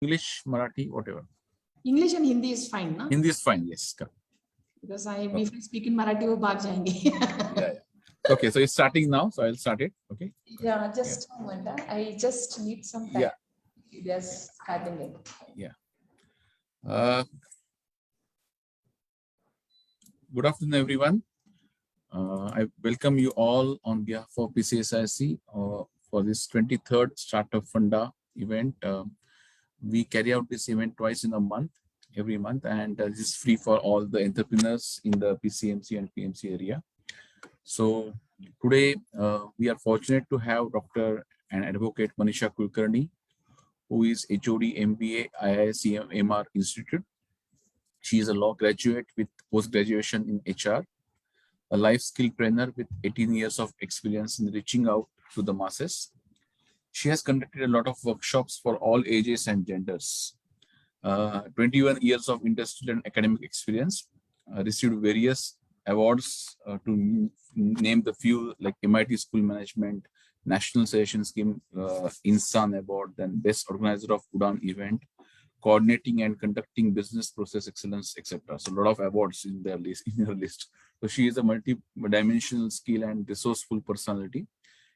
English, Marathi, whatever. English and Hindi is fine, na? Hindi is fine, yes. Correct. Because if I speak in Marathi, wo bhag jayenge. Yeah. Okay, so it's starting now, so I'll start it. Okay. Yeah, just a moment. I just need some time. Yeah. Yes, starting it. Yeah. Good afternoon, everyone. I welcome you all on behalf of PCSIC for this 23rd Startup Funda event. We carry out this event twice in a month, every month, and this is free for all the entrepreneurs in the PCMC and PMC area. So today we are fortunate to have Dr. and Advocate Manisha Kulkarni, who is HOD-MBA IICMR Institute. She is a law graduate with post-graduation in HR, a life skill trainer with 18 years of experience in reaching out to the masses. She has conducted a lot of workshops for all ages and genders. 21 years of industrial and academic experience, received various awards to name the few, like MIT School Management, National Session Scheme, Insan Award, then Best Organizer of UDAN event, coordinating and conducting business process excellence, etc. So a lot of awards in their list, in her list. So she is a multi-dimensional skill and resourceful personality,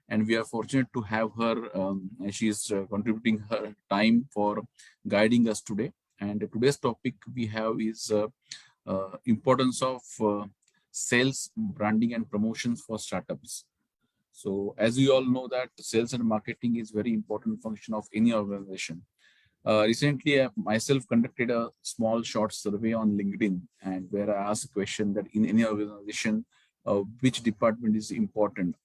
and we are fortunate to have her. She is contributing her time for guiding us today. And today's topic we have is importance of sales, branding, and promotions for startups. So as you all know that sales and marketing is very important function of any organization. Recently, I myself conducted a small short survey on LinkedIn, and where I asked a question that in any organization, which department is important?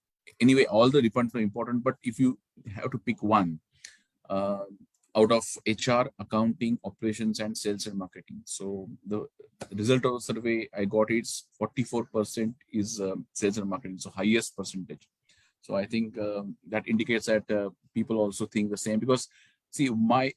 Anyway, all the departments are important, but if you have to pick one out of HR, accounting, operations, and sales and marketing. So the result of the survey I got is 44% is sales and marketing, so highest percentage. So I think that indicates that people also think the same, because see, my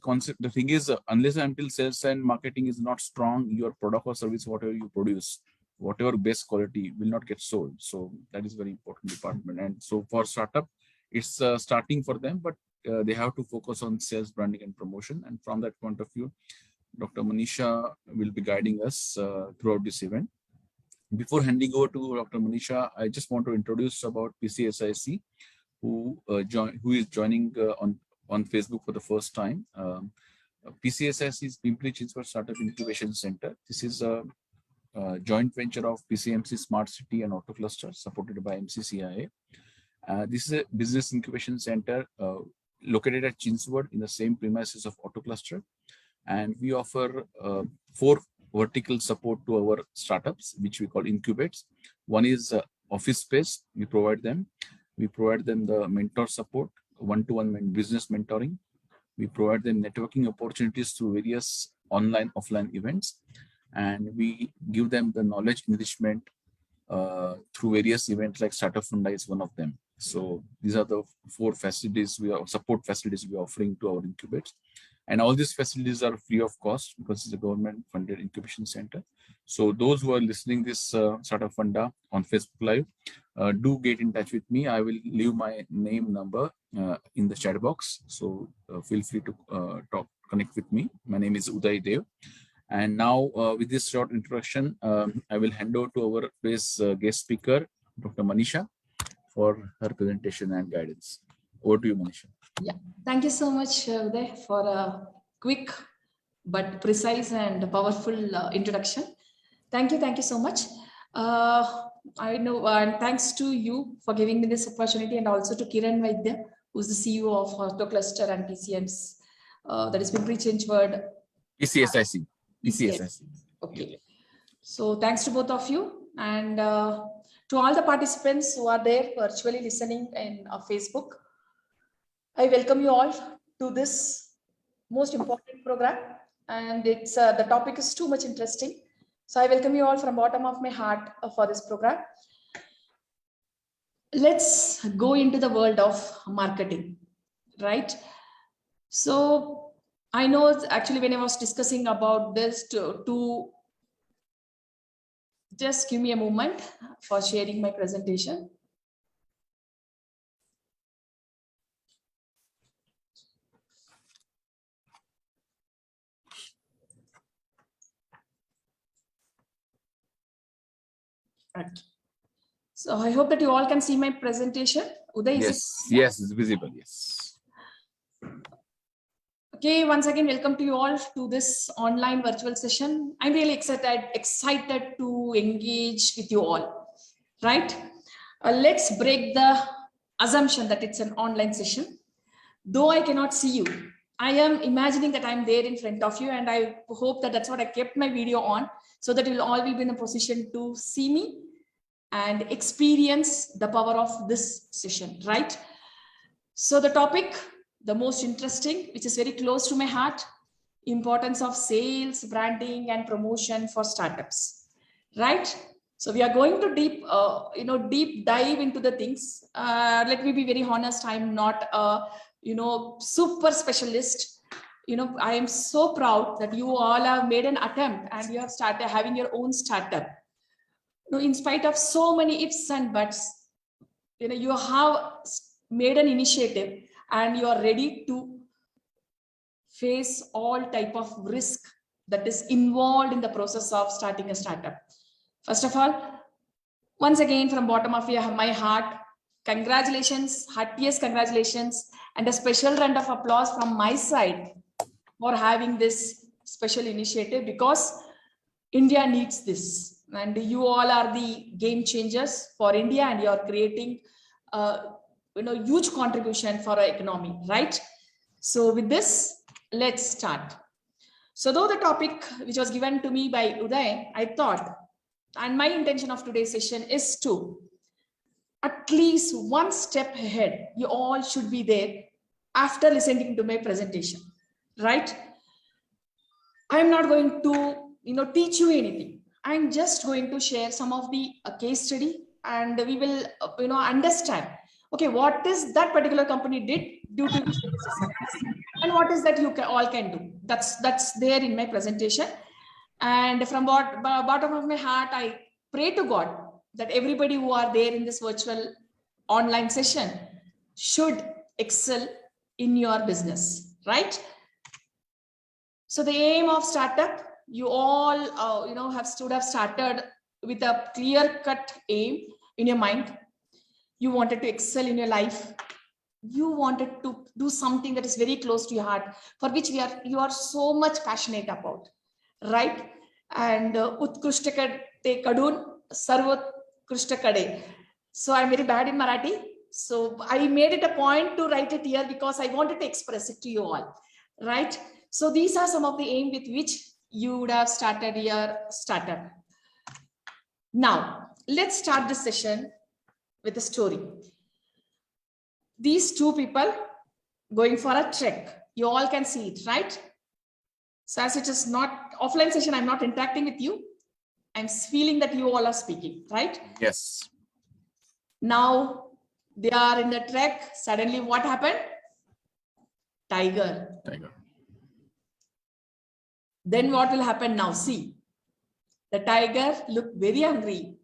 concept, the thing is, unless and until sales and marketing is not strong, your product or service, whatever you produce, whatever best quality, will not get sold. So that is very important department. And so for startup, it's starting for them, but they have to focus on sales, branding, and promotion. And from that point of view, Dr. Manisha will be guiding us throughout this event. Before handing over to Dr. Manisha, I just want to introduce about PCSIC, who is joining on Facebook for the first time. PCSIC is Pimpri-Chinchwad Startup Incubation Center. This is a joint venture of PCMC Smart City and Auto Cluster, supported by MCCIA. This is a business incubation center located at Chinchwad in the same premises of Auto Cluster. And we offer 4 vertical support to our startups, which we call incubates. One is office space. We provide them the mentor support, one-to-one business mentoring. We provide them networking opportunities through various online, offline events, and we give them the knowledge enrichment through various events, like Startup Funda is one of them. So these are the 4 facilities support facilities we are offering to our incubates. And all these facilities are free of cost because it's a government-funded incubation center. So those who are listening this Startup Funda on Facebook Live, do get in touch with me. I will leave my name, number in the chat box. So feel free to connect with me. My name is Uday Dev. And now with this short introduction, I will hand over to our today's guest speaker, Dr. Manisha, for her presentation and guidance. Over to you, Manisha. Yeah, thank you so much, Uday, for a quick but precise and powerful introduction. Thank you so much. I know, and thanks to you for giving me this opportunity, and also to Kiran Vaidya, who's the CEO of Auto Cluster and PCMs, that is Pimpri-Chinchwad. PCSIC. PCSIC. Okay. So thanks to both of you, and to all the participants who are there virtually listening in Facebook. I welcome you all to this most important program, and it's the topic is too much interesting. So I welcome you all from bottom of my heart for this program. Let's go into the world of marketing, right? So I know actually when I was discussing about this to just give me a moment for sharing my presentation. Right. So I hope that you all can see my presentation. Uday, is it? Yes, it's visible. Yes. Okay, once again, welcome to you all to this online virtual session. I'm really excited to engage with you all, right? Let's break the assumption that it's an online session. Though I cannot see you, I am imagining that I'm there in front of you, and I hope that that's what I kept my video on, so that you'll all be in a position to see me and experience the power of this session, right? So the topic, the most interesting, which is very close to my heart, importance of sales, branding, and promotion for startups, right? So we are going to deep dive into the things. Let me be very honest. I'm not a, super specialist. I am so proud that you all have made an attempt and you have started having your own startup. In spite of so many ifs and buts, you have made an initiative and you are ready to face all type of risk that is involved in the process of starting a startup. First of all, once again, from bottom of my heart, congratulations, heartiest congratulations, and a special round of applause from my side for having this special initiative, because India needs this, and you all are the game changers for India, and you are creating huge contribution for our economy, right? So with this, let's start. So though the topic which was given to me by Uday, I thought, and my intention of today's session is to at least one step ahead. You all should be there after listening to my presentation, right? I'm not going to teach you anything. I'm just going to share some of the case study, and we will understand, okay, what is that particular company did due to which it is a success, and what is that you all can do. That's there in my presentation. And from bottom of my heart, I pray to God that everybody who are there in this virtual online session should excel in your business, right? So the aim of startup, you all have started with a clear-cut aim in your mind. You wanted to excel in your life. You wanted to do something that is very close to your heart, for which you are so much passionate about, right? And Utkrishtakade kadun sarvotkrishtakade. So I'm very bad in Marathi. So I made it a point to write it here because I wanted to express it to you all, right? So these are some of the aim with which you would have started your startup. Now, let's start this session with a story. These two people going for a trek. You all can see it, right? So as it is not offline session, I'm not interacting with you. I'm feeling that you all are speaking, right? Yes. Now they are in the trek. Suddenly what happened? Tiger. Then what will happen now? See, the tiger looked very hungry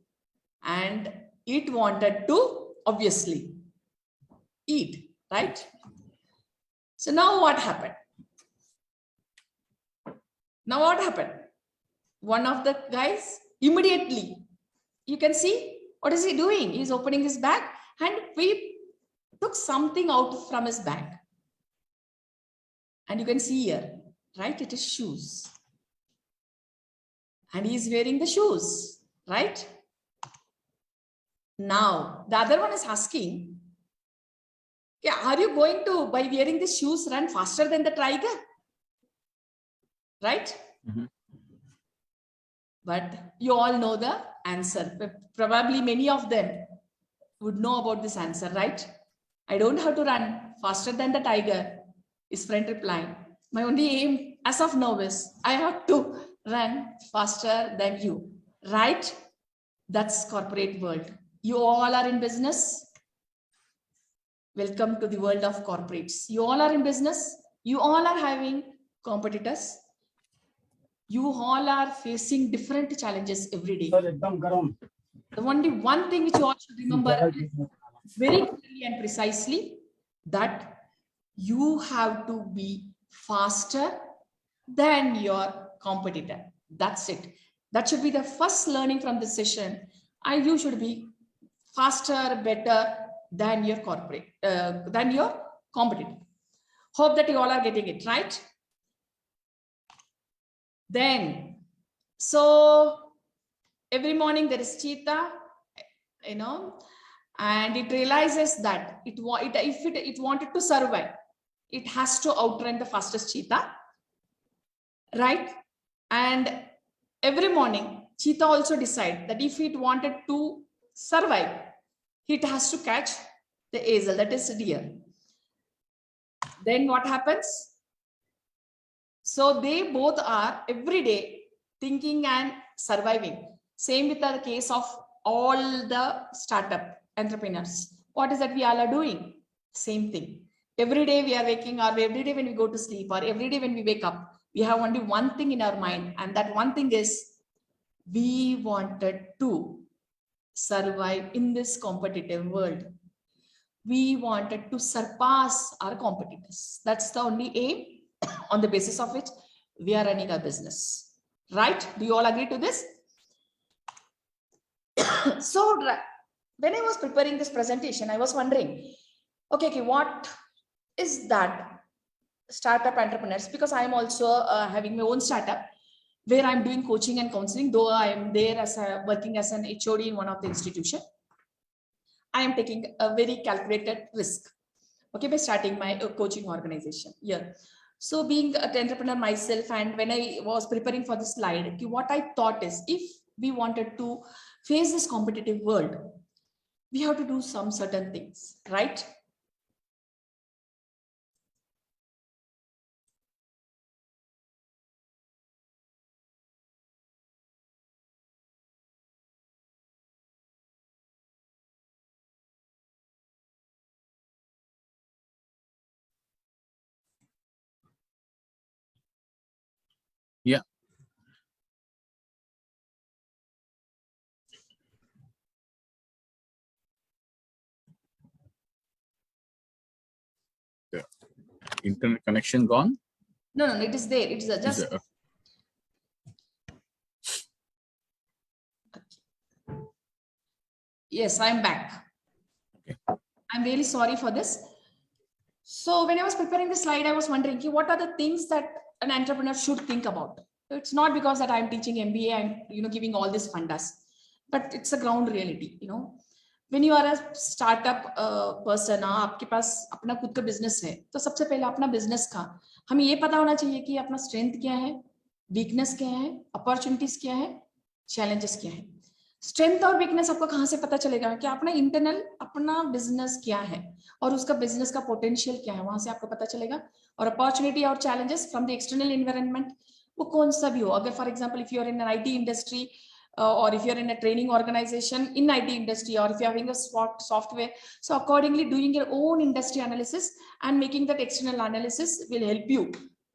and it wanted to obviously eat, right? So now what happened? Now what happened? One of the guys immediately, you can see, what is he doing? He's opening his bag and we took something out from his bag. And you can see here, right? It is shoes. And he's wearing the shoes, right? Now, the other one is asking, yeah, are you going to, by wearing the shoes, run faster than the tiger? Right? Mm-hmm. But you all know the answer. Probably many of them would know about this answer, right? I don't have to run faster than the tiger, his friend replied. My only aim as of now is I have to run faster than you, right? That's corporate world. You all are in business. Welcome to the world of corporates. You all are in business. You all are having competitors. You all are facing different challenges every day. The only one thing which you all should remember very clearly and precisely, that you have to be faster than your competitor. That's it. That should be the first learning from this session. and you should be faster, better than your than your competitor. Hope that you all are getting it right. Then, so every morning there is cheetah, and it realizes that if it wanted to survive, it has to outrun the fastest cheetah, right? And every morning, cheetah also decide that if it wanted to survive, it has to catch the hazel, that is deer. Then what happens? So they both are every day thinking and surviving. Same with the case of all the startup entrepreneurs. What is that we all are doing? Same thing. Every day we are waking up, every day when we go to sleep, or every day when we wake up, we have only one thing in our mind, and that one thing is we wanted to survive in this competitive world. We wanted to surpass our competitors. That's the only aim on the basis of which we are running a business. Right? Do you all agree to this? So when I was preparing this presentation, I was wondering, okay, what is that startup entrepreneurs? Because I am also having my own startup where I'm doing coaching and counseling, though I am there as working as an HOD in one of the institution. I am taking a very calculated risk, okay, by starting my coaching organization here. So being an entrepreneur myself, and when I was preparing for this slide, okay, what I thought is, if we wanted to face this competitive world, we have to do some certain things, right? Yeah. The internet connection gone? No, it is there. It's just. Yes, I'm back. Okay. I'm really sorry for this. So when I was preparing the slide, I was wondering, what are the things that an entrepreneur should think about? It's not because that I'm teaching MBA, I'm giving all these fundas, but it's a ground reality. When you are a startup person, आपके पास अपना खुद का business है, तो सबसे पहले अपना business का हमें ये पता होना चाहिए कि अपना स्ट्रेंथ क्या है, वीकनेस क्या है, अपॉर्चुनिटीज क्या है, चैलेंजेस क्या है. स्ट्रेंथ और वीकनेस आपको कहाँ से पता चलेगा कि अपना इंटरनल अपना बिजनेस क्या है और उसका बिजनेस का पोटेंशियल क्या है, वहां से आपको पता चलेगा. और अपॉर्चुनिटी और challenges from the external environment, वो कौन सा भी हो. अगर for example if you are in an IT industry, or if you're in a training organization in IT industry, or if you're having a software, so accordingly doing your own industry analysis and making that external analysis will help you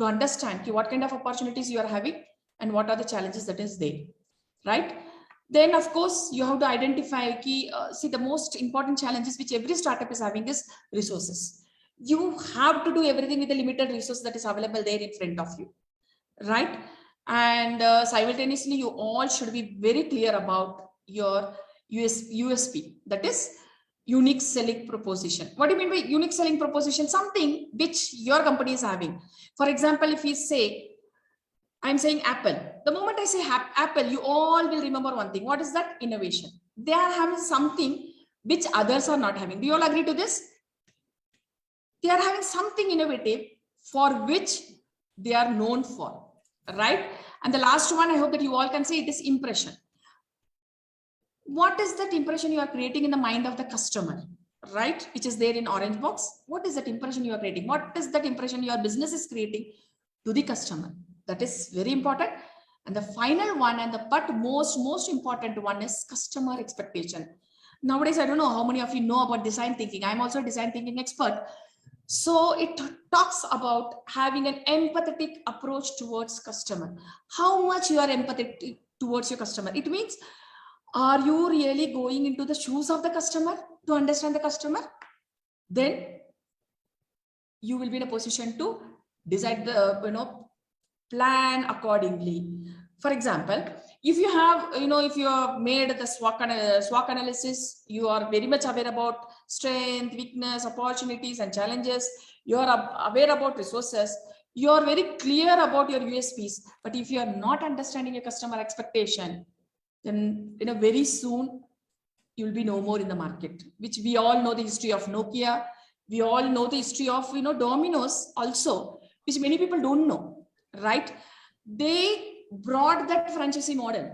to understand what kind of opportunities you are having and what are the challenges that is there, right? Then of course you have to identify see, the most important challenges which every startup is having is resources. You have to do everything with the limited resource that is available there in front of you, right? And simultaneously you all should be very clear about your USP, that is unique selling proposition. What do you mean by unique selling proposition? Something which your company is having. For example, if we say, I'm saying Apple, the moment I say Apple, you all will remember one thing. What is that? Innovation. They are having something which others are not having. Do you all agree to this? They are having something innovative for which they are known for, right? And the last one, I hope that you all can say, it is impression. What is that impression you are creating in the mind of the customer, right? Which is there in orange box. What is that impression you are creating? What is that impression your business is creating to the customer? That is very important. And the final one, and the most important one, is customer expectation. Nowadays, I don't know how many of you know about design thinking. I'm also a design thinking expert. So it talks about having an empathetic approach towards customer. How much you are empathetic towards your customer? It means, are you really going into the shoes of the customer to understand the customer? Then you will be in a position to decide the plan accordingly. For example, if you have, if you have made the SWOT analysis, you are very much aware about strength, weakness, opportunities, and challenges. You are aware about resources. You are very clear about your USPs. But if you are not understanding your customer expectation, then very soon you will be no more in the market. Which we all know the history of Nokia. We all know the history of Domino's also, which many people don't know, right? They brought that franchisee model.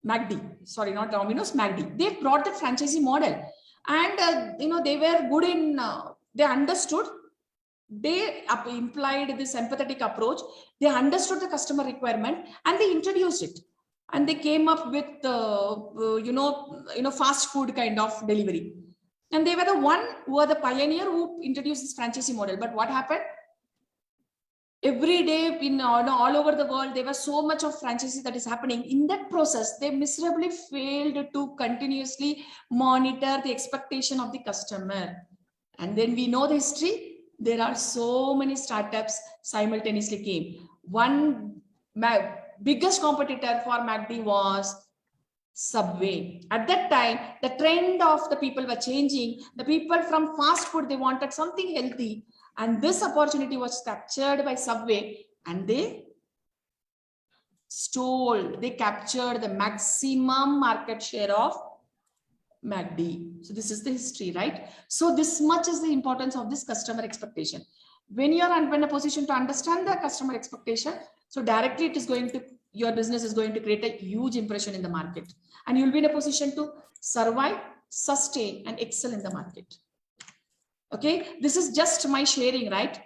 MACD, sorry, not Domino's, MACD. They brought that franchisee model, and they were good in. They understood. They implied this empathetic approach. They understood the customer requirement, and they introduced it. And they came up with fast food kind of delivery. And they were the one who were the pioneer who introduced this franchisee model. But what happened? Every day all over the world, there was so much of franchises that is happening. In that process, they miserably failed to continuously monitor the expectation of the customer. And then we know the history. There are so many startups simultaneously came. One biggest competitor for MACD was Subway. At that time, the trend of the people were changing. The people from fast food, they wanted something healthy. And this opportunity was captured by Subway, and they captured the maximum market share of MACD. So this is the history, right? So this much is the importance of this customer expectation. When you are in a position to understand the customer expectation, so directly your business is going to create a huge impression in the market, and you'll be in a position to survive, sustain, and excel in the market. Okay, this is just my sharing, right?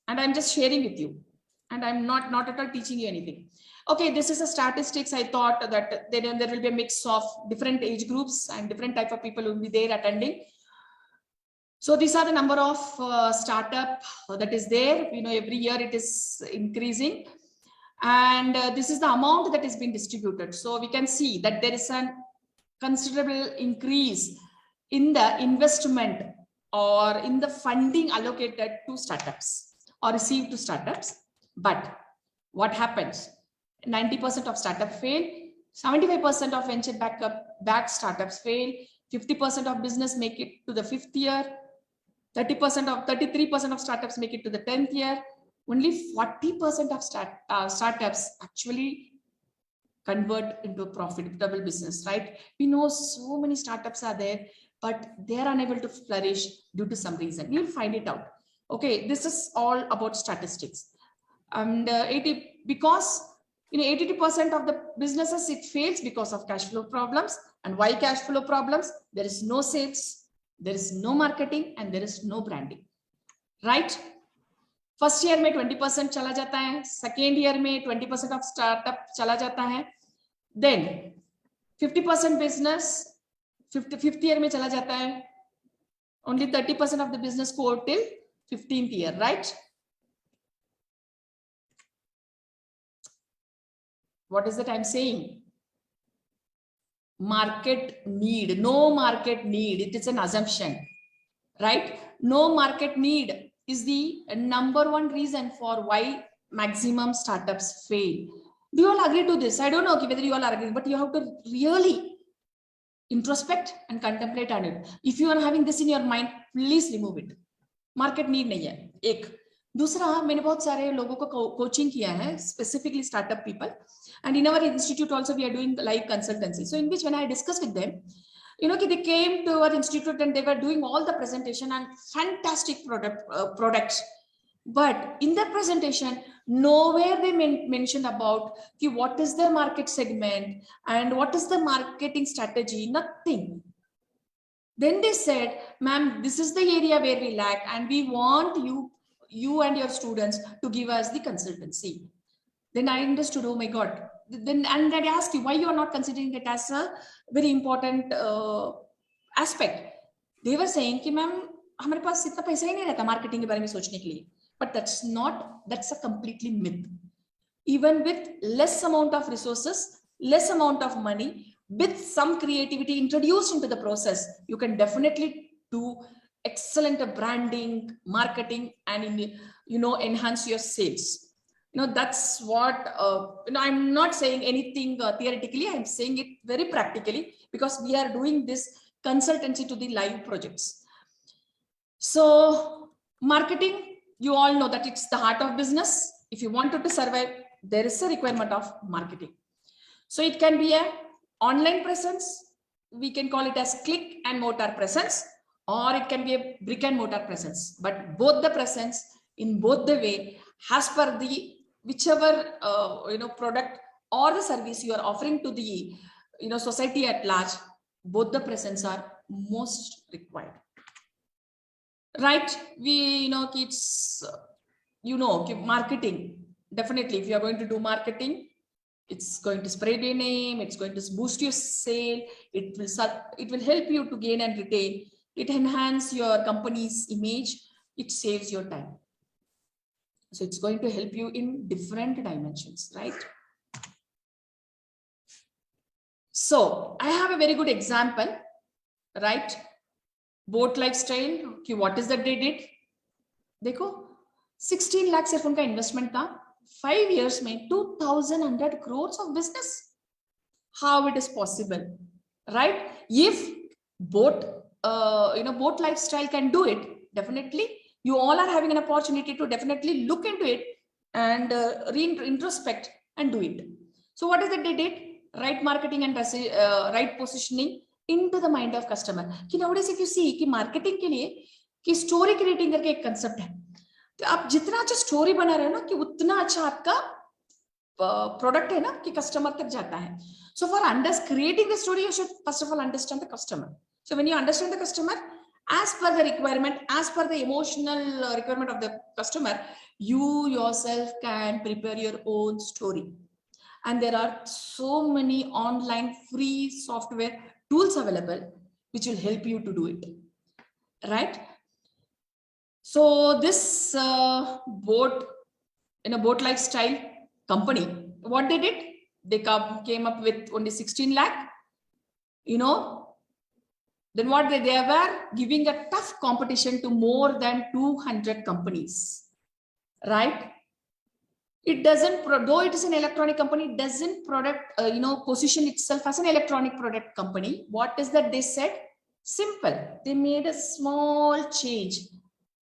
And I'm just sharing with you, and I'm not at all teaching you anything. Okay, this is a statistics. I thought that there will be a mix of different age groups and different type of people who will be there attending. So these are the number of startup that is there. Every year it is increasing, and this is the amount that is being distributed. So we can see that there is a considerable increase in the investment or in the funding allocated to startups or received to startups. But what happens? 90% of startups fail, 75% of venture backed startups fail, 50% of business make it to the 5th year, 33% of startups make it to the 10th year. Only 40% of startups actually convert into a profitable business, right? We know so many startups are there, but they are unable to flourish due to some reason. You'll find it out. Okay, this is all about statistics. And 82% of the businesses, it fails because of cash flow problems. And why cash flow problems? There is no sales, there is no marketing, and there is no branding, right? First year में 20% चला जाता है, second year में 20% of startup चला जाता है, then 50% business 5th year में चला जाता है, only 30% of the business go till 15th year, right? What is that I'm saying? Market need, no market need, it is an assumption, right? No market need is the number one reason for why maximum startups fail. Do you all agree to this? I don't know whether you all are agreeing, but you have to really introspect and contemplate on it. If you are having this in your mind, please remove it. Market need नहीं है. एक दूसरा, मैंने बहुत सारे लोगों को coaching किया है, specifically startup people, and in our institute also we are doing live consultancy. So in which when I discuss with them, they came to our institute and they were doing all the presentation and fantastic products. But in the presentation, nowhere they mentioned about what is the market segment and what is the marketing strategy, nothing. Then they said, ma'am, this is the area where we lack and we want you and your students to give us the consultancy. Then I understood, oh my God. And I asked you why you are not considering it as a very important aspect. They were saying, ma'am, हमारे पास इतना पैसा ही नहीं रहता marketing के बारे में सोचने के लिए. But that's a completely myth. Even with less amount of resources, less amount of money, with some creativity introduced into the process, you can definitely do excellent branding, marketing, and enhance your sales. That's what, I'm not saying anything theoretically, I'm saying it very practically, because we are doing this consultancy to the live projects. So marketing, you all know that it's the heart of business. If you wanted to survive, there is a requirement of marketing. So it can be a online presence, we can call it as click and mortar presence, or it can be a brick and mortar presence. But both the presence in both the way, as per the whichever product or the service you are offering to the society at large, both the presence are most required. Right? We it's marketing. Definitely, if you are going to do marketing, it's going to spread your name, it's going to boost your sale, it will help you to gain and retain, it enhance your company's image, it saves your time. So it's going to help you in different dimensions, right? So I have a very good example, right? Boat lifestyle. Okay, what is that they did? देखो 16 लाख सिर्फ उनका investment था, 5 years में 2100 crores of business. How it is possible, right? If boat boat lifestyle can do it, definitely you all are having an opportunity to definitely look into it and introspect and do it. So what is it they did? Right marketing and right positioning into the mind of customer. कि nowadays if you see कि marketing के लिए कि story creating करके एक concept है, तो आप जितना अच्छा story बना रहे हो ना कि उतना अच्छा आपका product है ना कि customer तक जाता है. So for creating the story, you should first of all understand the customer. So when you understand the customer, as per the requirement, as per the emotional requirement of the customer, you yourself can prepare your own story. And there are so many online free software tools available which will help you to do it, right? So this boat lifestyle company, what they did, they came up with only 16 lakh, then what they were giving a tough competition to more than 200 companies, right? It doesn't, though it is an electronic company, it doesn't position itself as an electronic product company. What is that they said? Simple. They made a small change,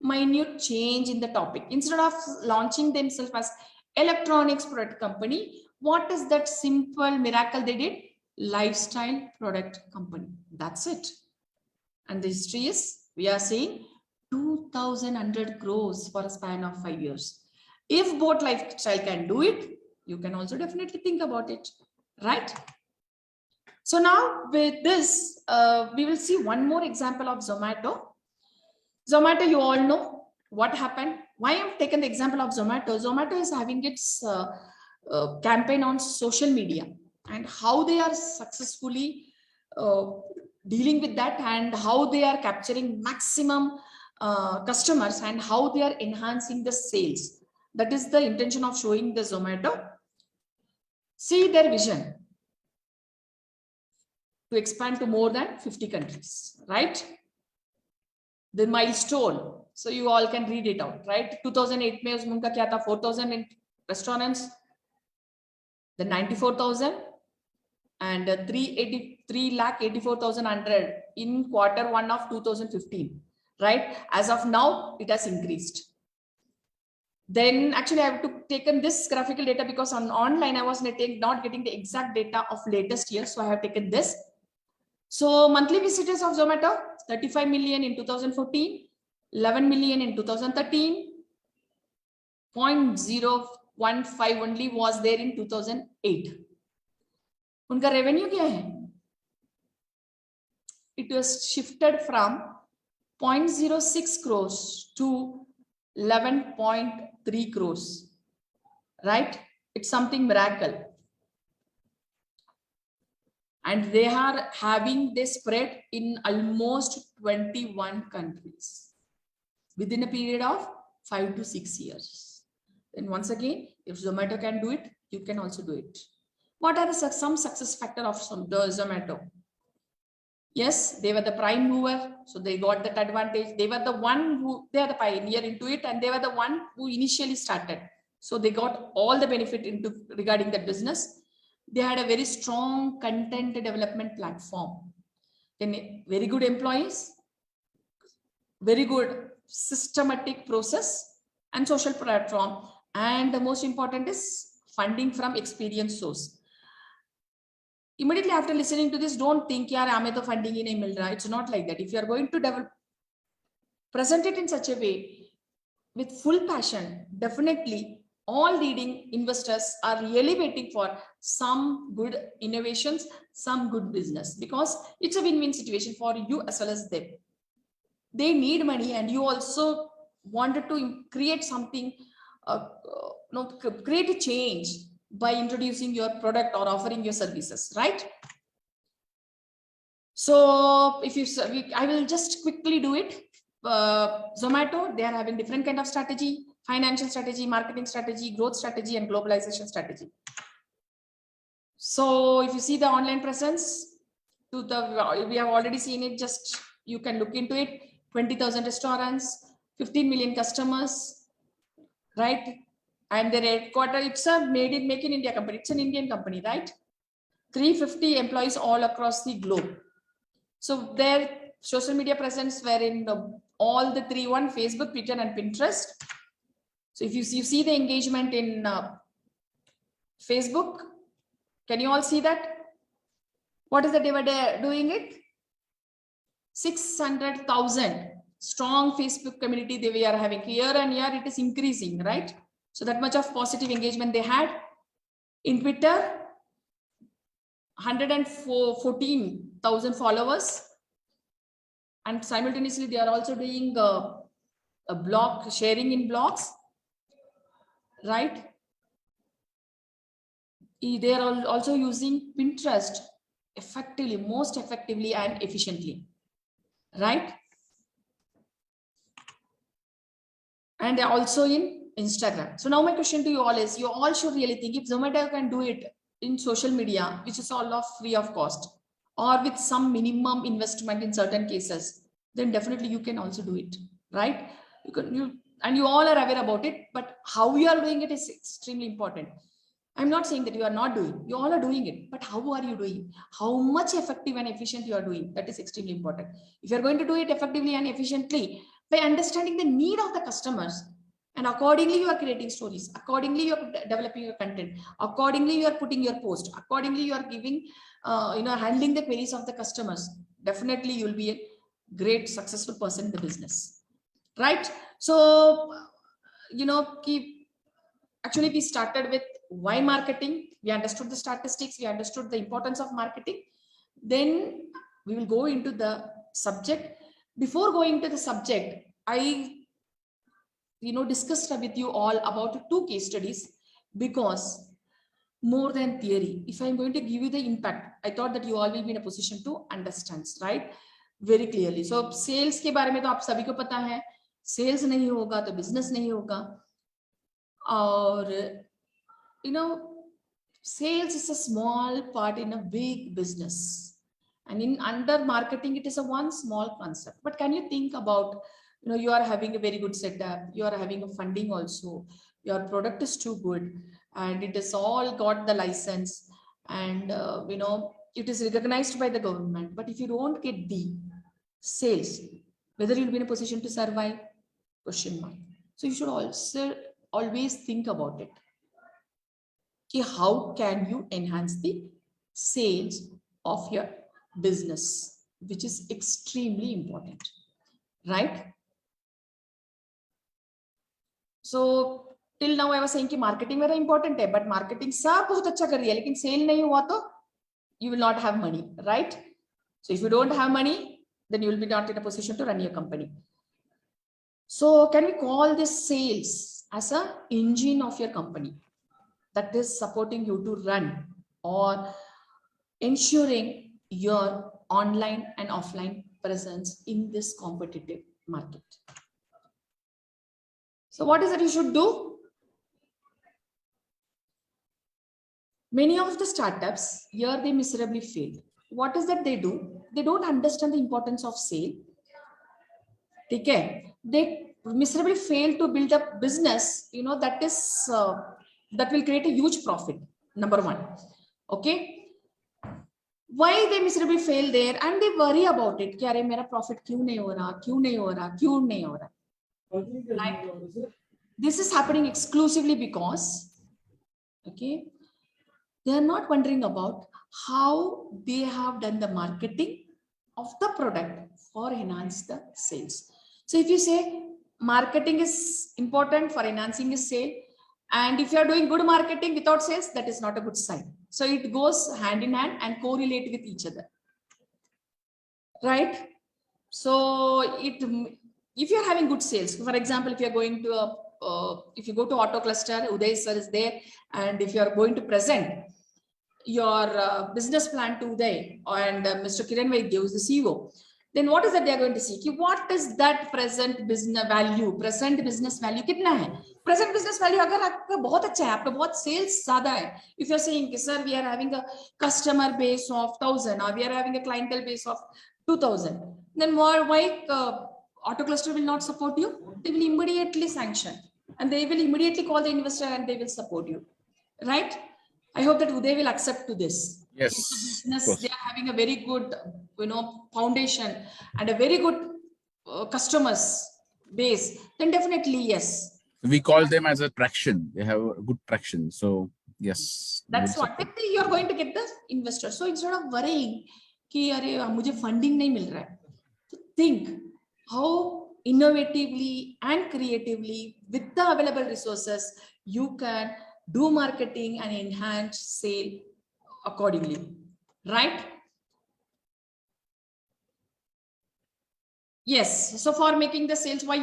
minute change in the topic. Instead of launching themselves as electronics product company, what is that simple miracle they did? Lifestyle product company. That's it. And the history is, we are seeing 2,100 crores for a span of 5 years. If boat lifestyle can do it, you can also definitely think about it, right? So now with this, we will see one more example of Zomato. Zomato, you all know what happened. Why I have taken the example of Zomato? Zomato is having its campaign on social media, and how they are successfully dealing with that, and how they are capturing maximum customers, and how they are enhancing the sales. That is the intention of showing the Zomato. See their vision to expand to more than 50 countries, right? The milestone. So you all can read it out, right? 2008 में उनका क्या था? 4,000 restaurants, then 94,000, and 3,84,100 in Q1 of 2015, right? As of now, it has increased. Then actually I have taken this graphical data because on online I was not getting the exact data of latest year, so I have taken this. So monthly visitors of Zomato, 35 million in 2014, 11 million in 2013, 0.015 only was there in 2008. उनका revenue क्या है? It was shifted from 0.06 crores to 11.3 crores, right? It's something miracle. And they are having this spread in almost 21 countries within a period of 5 to 6 years. Then once again, if Zomato can do it, you can also do it. What are some success factor of Zomato? Yes, they were the prime mover, so they got that advantage. They were the one who, they are the pioneer into it, and they were the one who initially started. So they got all the benefit into regarding that business. They had a very strong content development platform. Then very good employees, very good systematic process and social platform. And the most important is funding from experienced source. Immediately after listening to this, don't think, yaar, aame to funding in mil raha. It's not like that. If you are going to develop, present it in such a way with full passion, definitely all leading investors are really waiting for some good innovations, some good business, because it's a win-win situation for you as well as them. They need money, and you also wanted to create something, create a change by introducing your product or offering your services, right? So if you, I will just quickly do it. Zomato, they are having different kind of strategy: financial strategy, marketing strategy, growth strategy, and globalization strategy. So if you see the online presence, we have already seen it. Just you can look into it. 20,000 restaurants, 15 million customers, right? And their headquarters, it's a make in India company. It's an Indian company, right? 350 employees all across the globe. So their social media presence were in all the three: one, Facebook, Twitter, and Pinterest. So if you see the engagement in Facebook, can you all see that? What is the dividend doing it? 600,000 strong Facebook community they are having. Year and year it is increasing, right? So that much of positive engagement they had. In Twitter, 114,000 followers, and simultaneously they are also doing a blog sharing in blogs, right? They are also using Pinterest effectively, most effectively and efficiently, right? And they're also in Instagram. So now my question to you all is, you all should really think, if Zomato can do it in social media, which is all of free of cost, or with some minimum investment in certain cases, then definitely you can also do it, right? And you all are aware about it, but how you are doing it is extremely important. I'm not saying that you are not doing, you all are doing it, but how are you doing? How much effective and efficient you are doing? That is extremely important. If you're going to do it effectively and efficiently by understanding the need of the customers, and accordingly you are creating stories, accordingly you are developing your content, accordingly you are putting your post, accordingly you are giving, handling the queries of the customers, definitely you will be a great successful person in the business, right? So, actually we started with why marketing. We understood the statistics, we understood the importance of marketing. Then we will go into the subject. Before going to the subject, I discussed with you all about 2 case studies, because more than theory, if I'm going to give you the impact, I thought that you all will be in a position to understand, right, very clearly. So sales के बारे में तो आप सभी को पता है, sales नहीं होगा तो business नहीं होगा, और sales is a small part in a big business, and in under marketing it is a one small concept. But can you think about, you are having a very good setup, you are having a funding also, your product is too good, and it is all got the license, and it is recognized by the government, but if you don't get the sales, whether you'll be in a position to survive? Question mark. So you should also always think about it. How can you enhance the sales of your business, which is extremely important, right? So till now I was saying कि marketing very important है, but marketing सब बहुत अच्छा कर रही है, लेकिन sale नहीं हुआ तो you will not have money, right? So if you don't have money, then you will be not in a position to run your company. So can we call this sales as an engine of your company that is supporting you to run or ensuring your online and offline presence in this competitive market? So what is it you should do? Many of the startups here, they miserably failed. What is that they do? They don't understand the importance of sale. Okay, they miserably fail to build a business, that is that will create a huge profit. Number one. Okay. Why they miserably fail there and they worry about it. कि अरे मेरा profit क्यों नहीं हो रहा, क्यों नहीं हो रहा, क्यों नहीं हो रहा. Right? This is happening exclusively because, okay, they are not wondering about how they have done the marketing of the product for enhance the sales. So if you say marketing is important for enhancing the sale, and if you are doing good marketing without sales, that is not a good sign. So it goes hand in hand and correlate with each other, right? So if you are having good sales, for example, if you are going to if you go to auto cluster, Uday sir is there, and if you are going to present your business plan to Uday and Mr. Kiran Vaidya, who is the CEO, then what is that they are going to see? What is that present business value? Present business value कितना है? Present business value अगर आपका बहुत अच्छा है, आपका बहुत sales ज़्यादा है. If you are saying, sir, we are having a customer base of 1,000 or we are having a clientele base of 2,000, then why auto cluster will not support you? They will immediately sanction and they will immediately call the investor and they will support you, right? I hope that Uday will accept to this. Yes, business, they are having a very good, foundation and a very good customers base. Then definitely yes. We call them as a traction. They have a good traction. So yes, That's what. Then you are going to get the investor. So instead of worrying कि अरे मुझे funding नहीं मिल रहा है, so think how innovatively and creatively with the available resources you can do marketing and enhance sale accordingly, right? Yes. So for making the sales, how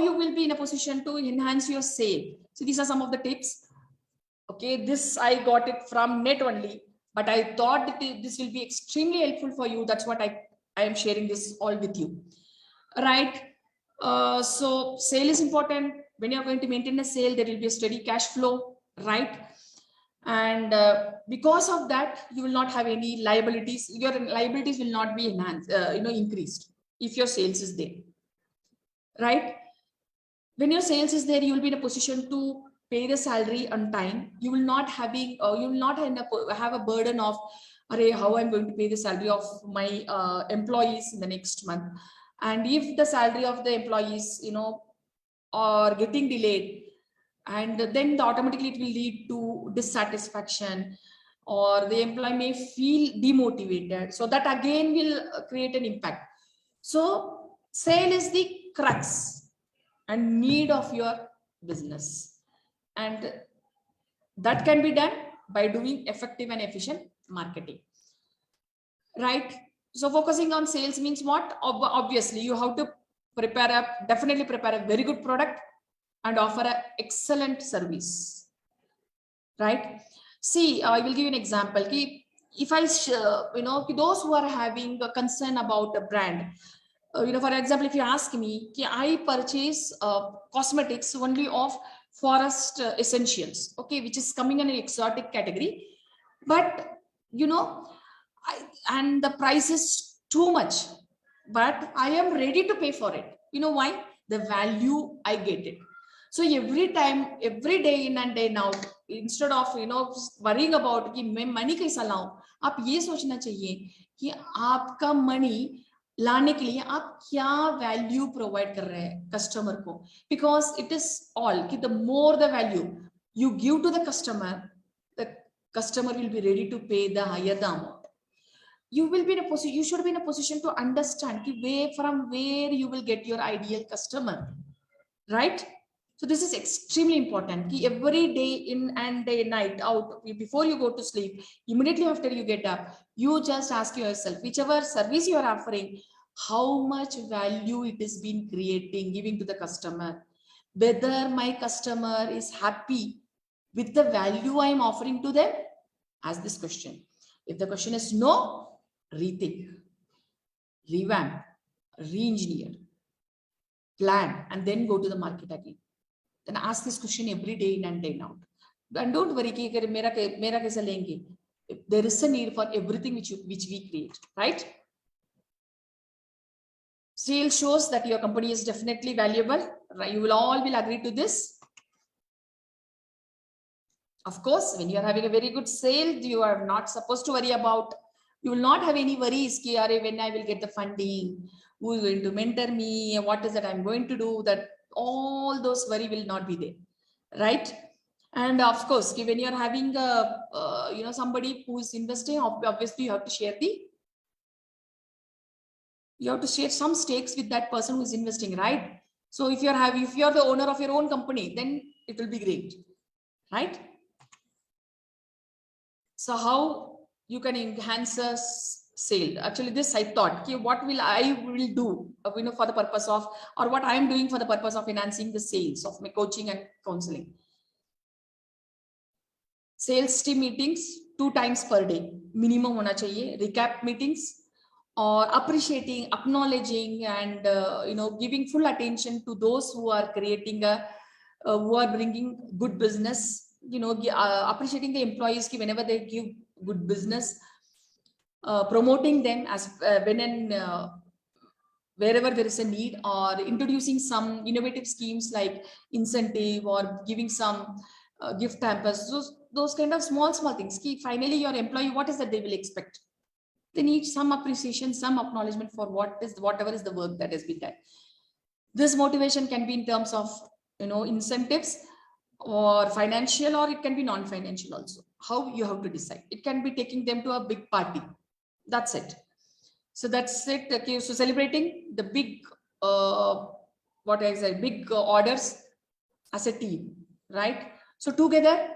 you will be in a position to enhance your sale. So these are some of the tips. Okay, this I got it from net only, but I thought that this will be extremely helpful for you. That's what I am sharing this all with you, right? So sale is important. When you are going to maintain a sale, there will be a steady cash flow, right? And because of that, you will not have any liabilities. Your liabilities will not be enhanced, increased if your sales is there, right? When your sales is there, you will be in a position to pay the salary on time. You will not have a burden of, how I'm going to pay the salary of my employees in the next month. And if the salary of the employees, are getting delayed, and then automatically it will lead to dissatisfaction, or the employee may feel demotivated. So that again will create an impact. So sale is the crux and need of your business, and that can be done by doing effective and efficient marketing, right? So focusing on sales means what? Obviously you have to definitely prepare a very good product and offer an excellent service, right? See, I will give you an example. If I those who are having a concern about a brand, for example, if you ask me, I purchase cosmetics only of forest essentials, okay, which is coming in an exotic category, but and the price is too much, but I am ready to pay for it. You know why? The value I get it. So every time, every day in and day out, instead of worrying about कि मैं money कैसा लाऊं, आप ये सोचना चाहिए कि आपका money लाने के लिए आप क्या value provide कर रहे हैं customer को, because it is all कि the more the value you give to the customer will be ready to pay the higher the amount. You will be in a position, you should be in a position to understand from where you will get your ideal customer, right? So this is extremely important. Every day in and day night out, before you go to sleep, immediately after you get up, you just ask yourself, whichever service you are offering, how much value it has been creating, giving to the customer, whether my customer is happy with the value I am offering to them. Ask this question. If the question is no, rethink, revamp, re-engineer, plan, and then go to the market again. Then ask this question every day in and day out. And don't worry, mera kaisa lenge. There is a need for everything which we create, right? Sales shows that your company is definitely valuable, right? You will agree to this. Of course, when you are having a very good sale, you are not supposed to worry about, you will not have any worries when I will get the funding, who is going to mentor me, what is that I'm going to do, that all those worry will not be there, right? And of course, when you're having somebody who is investing, obviously you have to share some stakes with that person who is investing, right? So if you're the owner of your own company, then it will be great, right? So how you can enhance a sale? Actually, this I thought, okay, what will I do, for the purpose of, or what I am doing for the purpose of enhancing the sales of my coaching and counseling. Sales team meetings 2 times per day minimum hona chahiye. Recap meetings, or appreciating, acknowledging, and giving full attention to those who are creating who are bringing good business. Appreciating the employees whenever they give good business, promoting them as when and wherever there is a need, or introducing some innovative schemes like incentive, or giving some gift hampers. Those kind of small things. Finally, your employee, what is that they will expect? They need some appreciation, some acknowledgement for whatever is the work that has been done. This motivation can be in terms of incentives, or financial, or it can be non-financial also. How you have to decide. It can be taking them to a big party. That's it. So that's it. Okay, so celebrating the big big orders as a team, right? So together,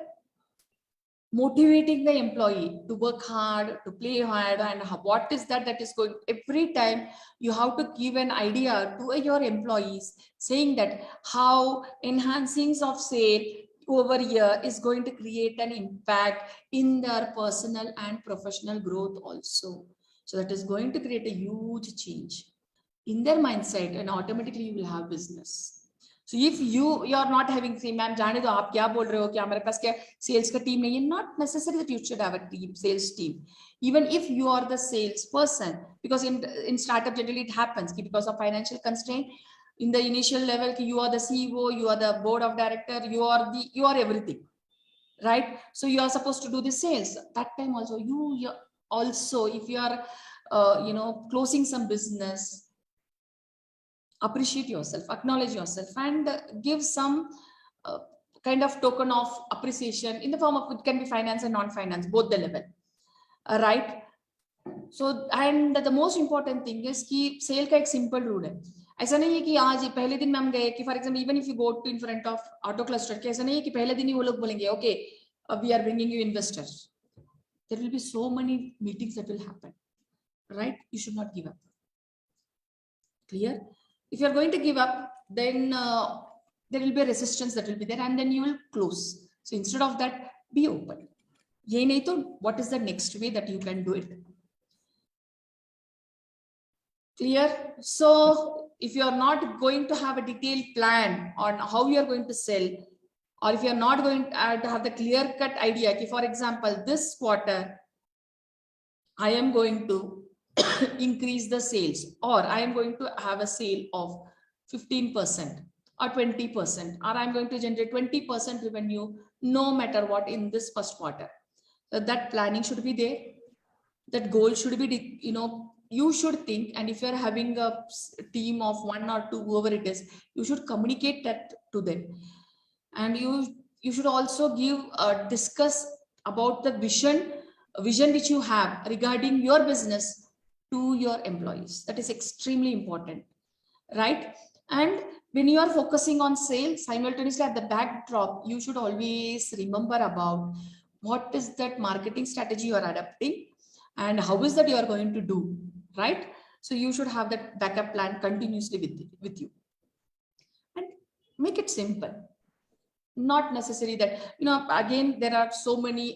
motivating the employee to work hard, to play hard, and what is that is going. Every time you have to give an idea to your employees, saying that how enhancing of sale over here is going to create an impact in their personal and professional growth also. So that is going to create a huge change in their mindset, and automatically you will have business. So if you are not having, say, ma'am, जाने दो, आप क्या बोल रहे हो, क्या हमारे पास क्या sales का team नहीं है? Not necessary that you should have a team, sales team. Even if you are the sales person, because in startup generally it happens because of financial constraint. In the initial level, you are the CEO, you are the board of director, you are everything, right? So you are supposed to do the sales. That time also, you also, if you are closing some business, appreciate yourself, acknowledge yourself, and give some kind of token of appreciation in the form of, it can be finance and non-finance, both the level, right? So, and the most important thing is कि sale का एक simple rule है. ऐसा नहीं है कि आज पहले दिन में हम गए कि for example, even if you go to in front of auto cluster, कि ऐसा नहीं है कि पहले दिन ही वो लोग बोलेंगे okay, we are bringing you investors. There will be so many meetings that will happen, right? You should not give up. Clear? If you're going to give up, then there will be a resistance that will be there, and then you will close. So instead of that, be open. What is the next way that you can do it? Clear? So if you are not going to have a detailed plan on how you are going to sell, or if you are not going to have the clear-cut idea, okay, for example, this quarter, I am going to increase the sales, or I am going to have a sale of 15% or 20%, or I'm going to generate 20% revenue no matter what in this first quarter. So that planning should be there. That goal should be, you should think, and if you're having a team of 1 or 2, whoever it is, you should communicate that to them. And you should also discuss about the vision which you have regarding your business to your employees. That is extremely important, right? And when you are focusing on sales, simultaneously at the backdrop, you should always remember about what is that marketing strategy you are adapting, and how is that you are going to do, right? So you should have that backup plan continuously with you, and make it simple. Not necessary that, again, there are so many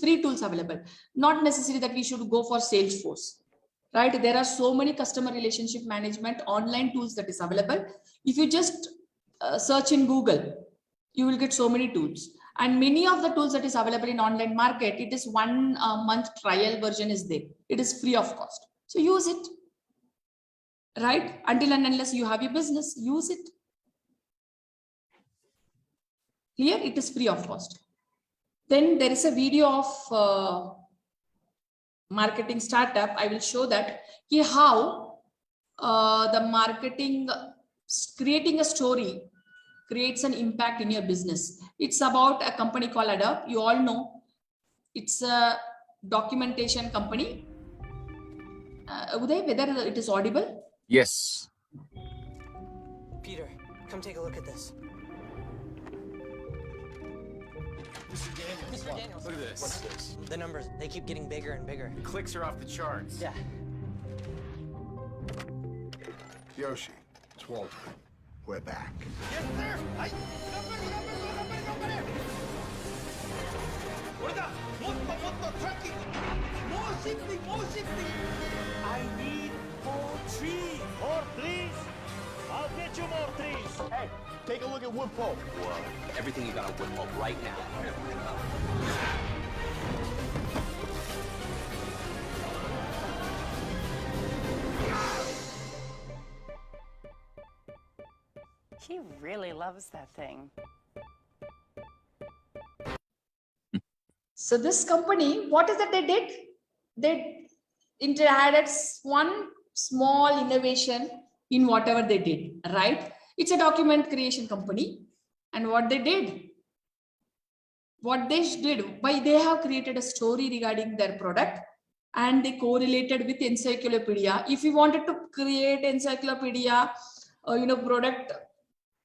free tools available. Not necessary that we should go for Salesforce, right? There are so many customer relationship management online tools that is available. If you just search in Google, you will get so many tools, and many of the tools that is available in online market, it is 1 month trial version is there. It is free of cost, so use it. right? Until and unless you have your business, use it. Clear? It is free of cost. Then there is a video of marketing startup. I will show that how the marketing, creating a story creates an impact in your business. It's about a company called Adobe. You all know it's a documentation company. Uday, whether it is audible? Yes. Peter, come take a look at this. Mr. Daniels. Look at this. What's this? The numbers, they keep getting bigger and bigger. The clicks are off the charts. Yeah. Yoshi, it's Walter. We're back. Yes, sir. I need more trees. More trees? I'll get you more trees. Hey, take a look at wood pulp. Whoa. Everything you got on wood pulp right now. He really loves that thing. So this company, what is that they did? They added one small innovation in whatever they did, right? It's a document creation company. And what they did, they have created a story regarding their product and they correlated with encyclopedia. If you wanted to create encyclopedia,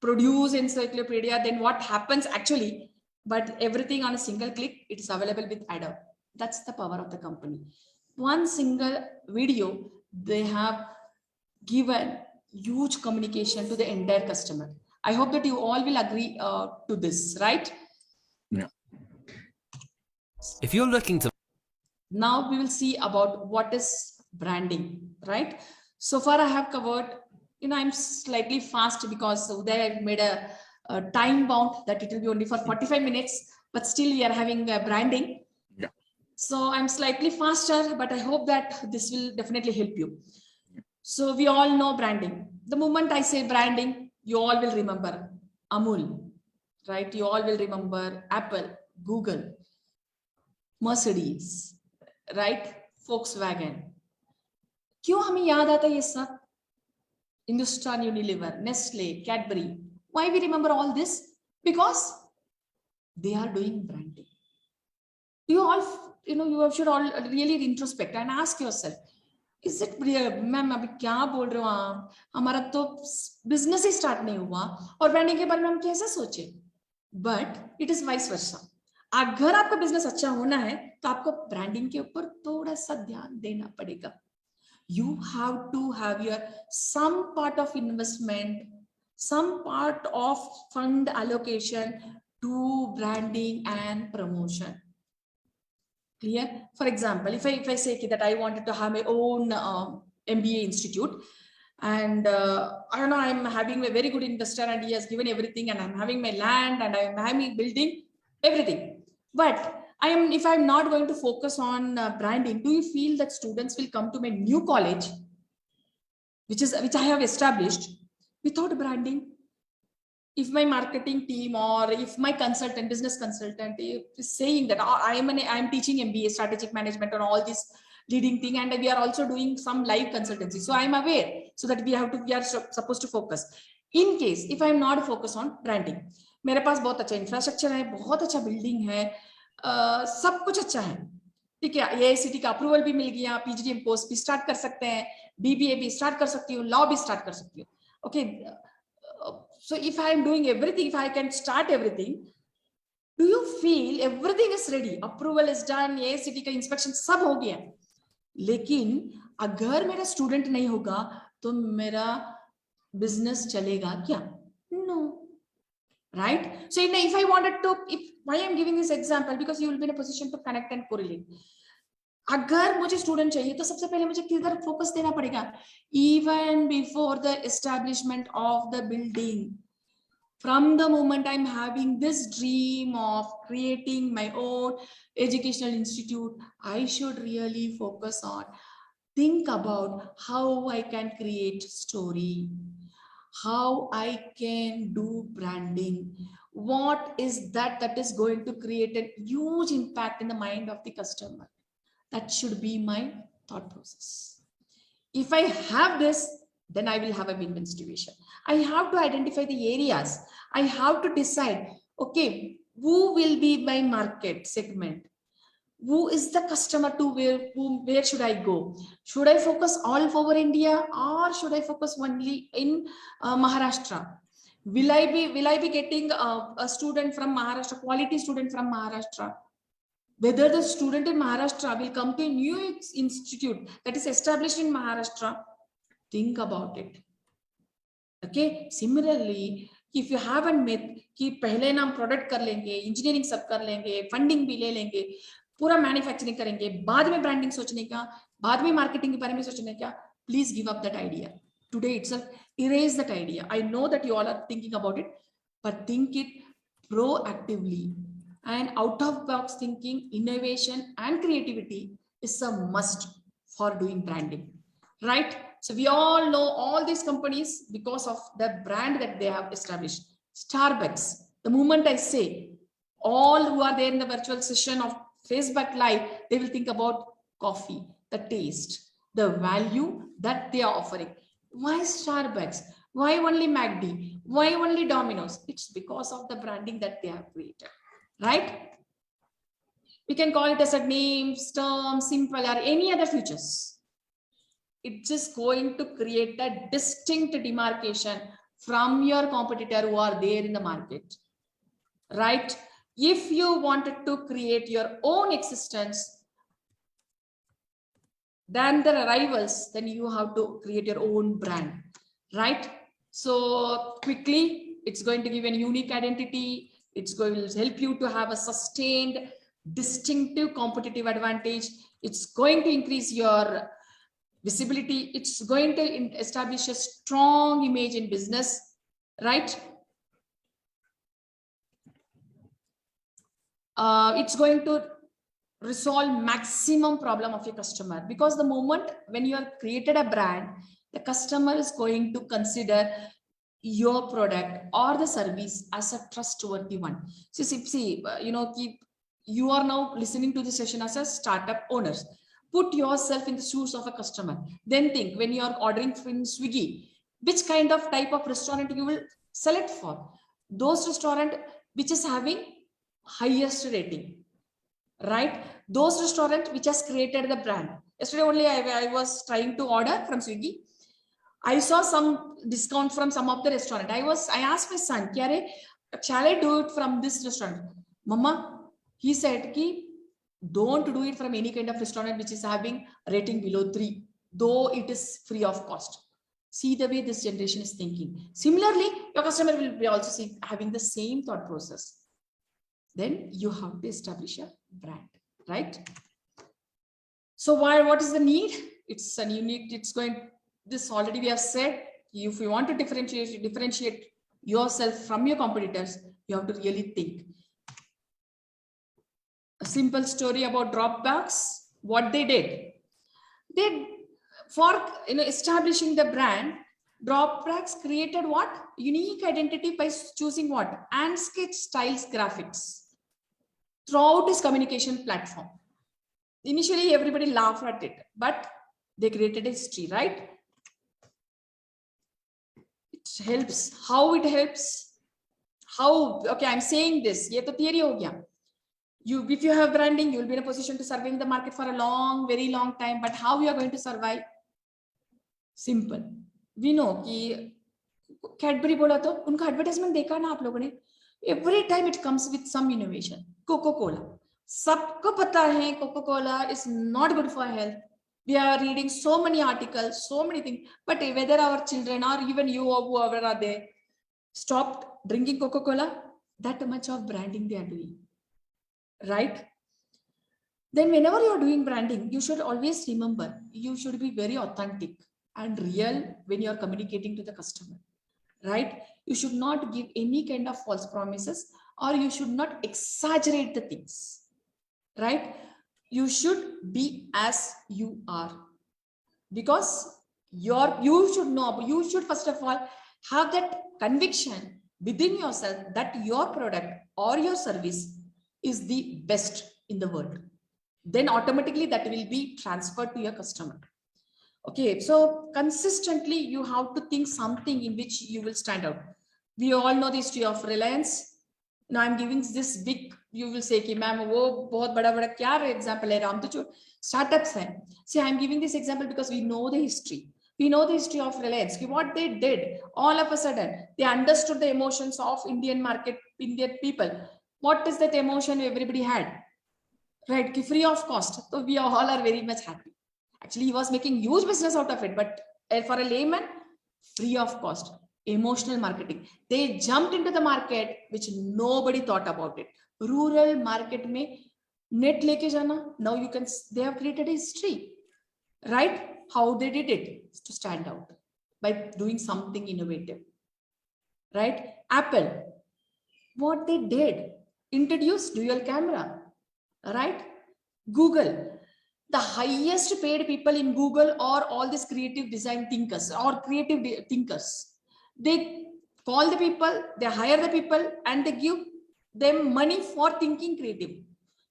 produce encyclopedia, then what happens actually? But everything on a single click, it is available with Adobe. That's the power of the company. One single video, they have given huge communication to the entire customer. I hope that you all will agree to this, right? Yeah. If you're looking to... Now we will see about what is branding, right? So far I have covered, I'm slightly fast because there I've made a time bound that it will be only for 45 minutes, but still we are having branding. Yeah. So I'm slightly faster, but I hope that this will definitely help you. So we all know branding. The moment I say branding, you all will remember Amul, right? You all will remember Apple, Google, Mercedes, right? Volkswagen. क्यों हमें याद आता है ये सब? Hindustan Unilever, Nestle, Cadbury. Why we remember all this? Because they are doing branding. You all, you should all really introspect and ask yourself, is it ma'am अभी क्या बोल रहे हो आप? हमारा तो बिजनेस ही स्टार्ट नहीं हुआ और ब्रांडिंग के बारे में हम कैसे सोचे? But it is vice versa. अगर आपका बिजनेस अच्छा होना है तो आपको ब्रांडिंग के ऊपर थोड़ा सा ध्यान देना पड़ेगा. You have to have your some part of investment, some part of fund allocation to branding and promotion. Clear? For example, if I say that I wanted to have my own MBA institute, and I don't know, I'm having a very good investor and he has given everything, and I'm having my land and I'm having building everything. But if I'm not going to focus on branding, do you feel that students will come to my new college, which I have established, without branding? If my marketing team or if my consultant, business consultant is saying that I'm teaching MBA, strategic management and all this leading thing, and we are also doing some live consultancy. So I'm aware so that we are supposed to focus. In case, if I'm not focused on branding, मेरे पास बहुत अच्छा infrastructure है, बहुत अच्छा building है, सब कुछ अच्छा है, ठीक है, IICT का अप्रूवल भी मिल गया, PGDM कोर्स भी स्टार्ट कर सकते हैं, BBA भी स्टार्ट कर सकती हूँ, लॉ भी स्टार्ट कर सकती हूँ. Okay, so if I am doing everything, if I can start everything, do you feel everything is ready? Approval is done, IICT का inspection सब हो गया, लेकिन अगर मेरा स्टूडेंट नहीं होगा तो मेरा बिजनेस चलेगा क्या? No. Right? So if I wanted to, why I'm giving this example, because you will be in a position to connect and correlate. अगर मुझे स्टूडेंट चाहिए तो सबसे पहले मुझे किधर फोकस देना पड़ेगा? Even before the establishment of the building, from the moment I'm having this dream of creating my own educational institute, I should really focus on think about how I can create story, how I can do branding. What is that is going to create a huge impact in the mind of the customer? That should be my thought process. If I have this, then I will have a win-win situation. I have to identify the areas. I have to decide, okay, who will be my market segment? Who is the customer to where should I go? Should I focus all over India or should I focus only in Maharashtra? Will I be getting a student from Maharashtra, quality student from Maharashtra? Whether the student in Maharashtra will come to a new institute that is established in Maharashtra, think about it. Okay. Similarly, if you have a myth कि पहले ना हम product कर लेंगे, engineering सब कर लेंगे, funding भी ले लेंगे, पूरा मैन्युफैक्चरिंग करेंगे, बाद में ब्रांडिंग सोचने का, बाद में मार्केटिंग के बारे में सोचने का, please give up that idea. Today itself, erase that idea. I know that you all are thinking about it, but think it proactively. And out of box thinking, innovation and creativity is a must for doing branding, right? So we all know all these companies because of the brand that they have established. Starbucks, the moment I say, all who are there in the virtual session of Facebook Live, they will think about coffee, the taste, the value that they are offering. Why Starbucks? Why only McD? Why only Domino's? It's because of the branding that they have created, right? We can call it as a name, term, simple, or any other features. It's just going to create a distinct demarcation from your competitor who are there in the market, right? If you wanted to create your own existence than the rivals, then you have to create your own brand, right? So quickly, it's going to give a unique identity. It's going to help you to have a sustained, distinctive competitive advantage. It's going to increase your visibility. It's going to establish a strong image in business, right? It's going to resolve maximum problem of your customer, because the moment when you have created a brand, the customer is going to consider your product or the service as a trustworthy one. So see, you are now listening to the session as a startup owners. Put yourself in the shoes of a customer. Then think, when you are ordering from Swiggy, which kind of type of restaurant you will select for? Those restaurant which is having highest rating, right? Those restaurant which has created the brand. Yesterday only I was trying to order from Swiggy. I saw some discount from some of the restaurant. I asked my son, shall I do it from this restaurant? Mama, he said, don't do it from any kind of restaurant which is having rating below 3, though it is free of cost. See the way this generation is thinking. Similarly, your customer will be also having the same thought process. Then you have to establish a brand, right? So what is the need? It's a unique, this already we have said, if you want to differentiate yourself from your competitors, you have to really think. A simple story about Dropbox, what they did. For establishing the brand, Dropbox created what? Unique identity by choosing what? And sketch styles graphics throughout its communication platform. Initially, everybody laughed at it, but they created a history, right? It helps. How it helps? How? Okay, I'm saying this. Ye to theory ho gaya. If you have branding, you will be in a position to survive in the market for a long, very long time. But how you are going to survive? Simple. We know कि Cadbury बोला तो उनका advertisement देखा ना आप लोगों ने? Every time it comes with some innovation. Coca-Cola. सबको पता है Coca-Cola is not good for health. We are reading so many articles, so many things. But whether our children or even you or whoever are there stopped drinking Coca-Cola, that much of branding they are doing. Right? Then whenever you are doing branding, you should always remember, you should be very authentic and real when you are communicating to the customer, right? You should not give any kind of false promises, or you should not exaggerate the things, right? You should be as you are. because you should know, you should first of all have that conviction within yourself that your product or your service is the best in the world. Then automatically that will be transferred to your customer. Okay, so consistently you have to think something in which you will stand out. We all know the history of Reliance. Now I'm giving this big, you will say कि ma'am वो बहुत बड़ा बड़ा क्या example है, राम तो जो startups हैं. See, I'm giving this example because we know the history. We know the history of Reliance. What they did, all of a sudden, they understood the emotions of Indian market, Indian people. What is that emotion everybody had? Right, free of cost. So we all are very much happy. Actually, he was making huge business out of it, but for a layman, free of cost. Emotional marketing. They jumped into the market, which nobody thought about it. Rural market में net लेके जाना. Now you can, they have created a history, right? How they did it to stand out by doing something innovative, right? Apple, what they did, introduce dual camera, right? Google, the highest paid people in Google are all these creative design thinkers or creative thinkers. They call the people, they hire the people, and they give them money for thinking creative.